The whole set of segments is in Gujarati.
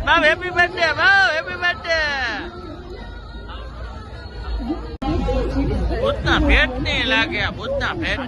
બાવ હેપી બર્થડે, બાવ હેપી બર્થડે. ભૂતના ભેટ નહીં લાગે, ભૂતના ભેટ.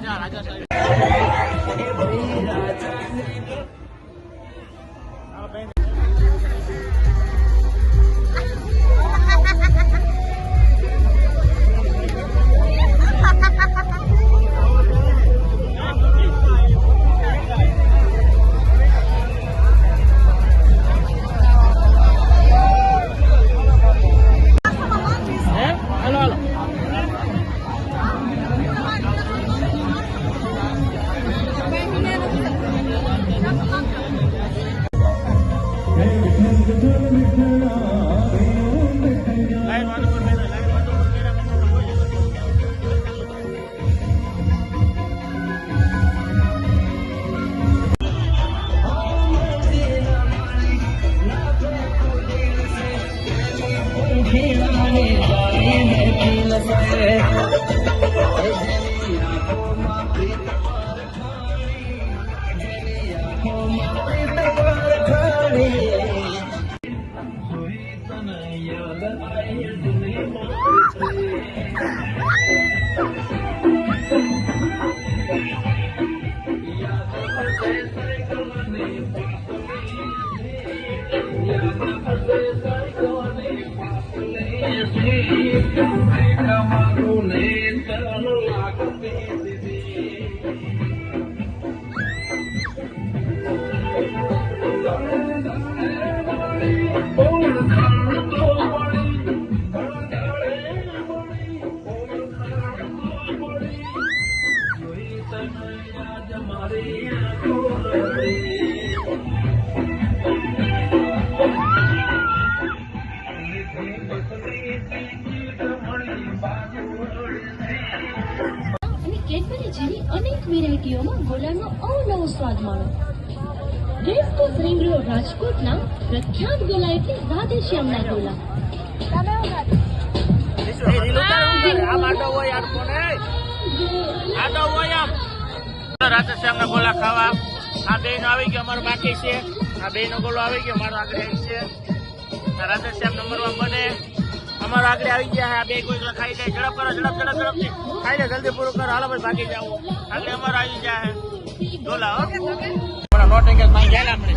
અનેક વેરાયટીઓમાં ગોલાનો અવનવો સ્વાદ માણો. રેસકોર્સ રિંગ રોડ રાજકોટના પ્રખ્યાત ગોલા એટલે રાધેશ્યામના ગોલા. રાધેશ્યામના ગોલા ખાવા. આ બે નો આવી ગયો, અમારો બાકી છે. આ બે નો ગોલો આવી ગયો, મારો આગળ છે. રાધેશ્યામ નંબર 1 બને, અમારો આગળ આવી ગયા. આ બે કોઈ ખાઈ જાય. ઝડપ કરો, ઝડપ ઝડપથી ખાઈ લે, જલ્દી પૂરું કરો. હાલો ભાઈ, ભાગી જાઓ. આગળ અમારો આવી જાય ગોલા. નોટ એંગલ માં ગયા આપણે.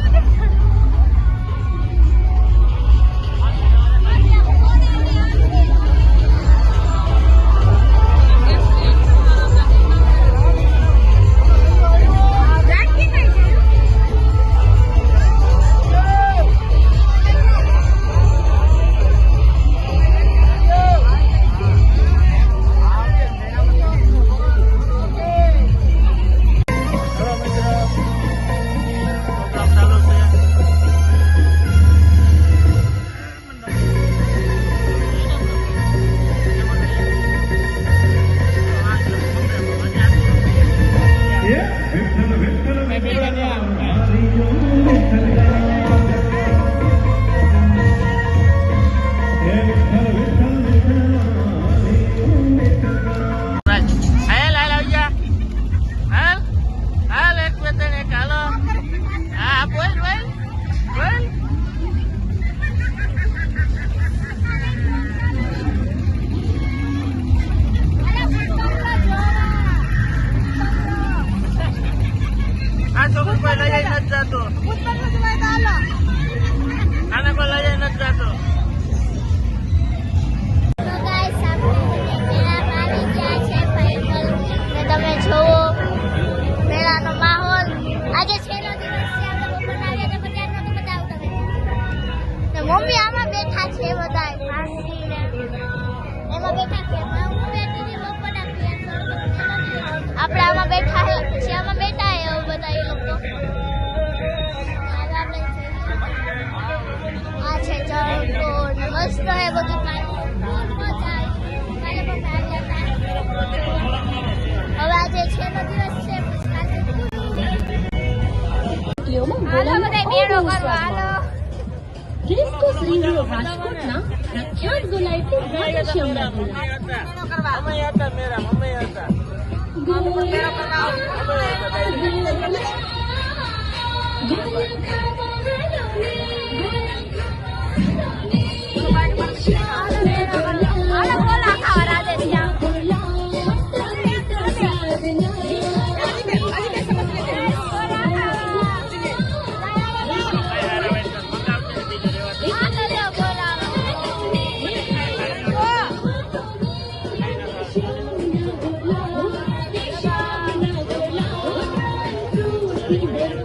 મમ્મી આમાં બેઠા છે બધા એમાં બેઠા છે આપણે આમાં બેઠા છે પછી આમાં બેઠા છે બધા એ લોકો આ છે ચરતો મસ્ત હે બધું હવે આજે છેલ્લો દિવસ છે રેસકોર્સ રિંગ રોડ રાજકોટના પ્રખ્યાત ગોલા એટલે રાધેશ્યામના ગોલા. હાલો ગોલા ખાવા રાધેશ્યામ. આ તો લ્યો ગોલા. Thank you.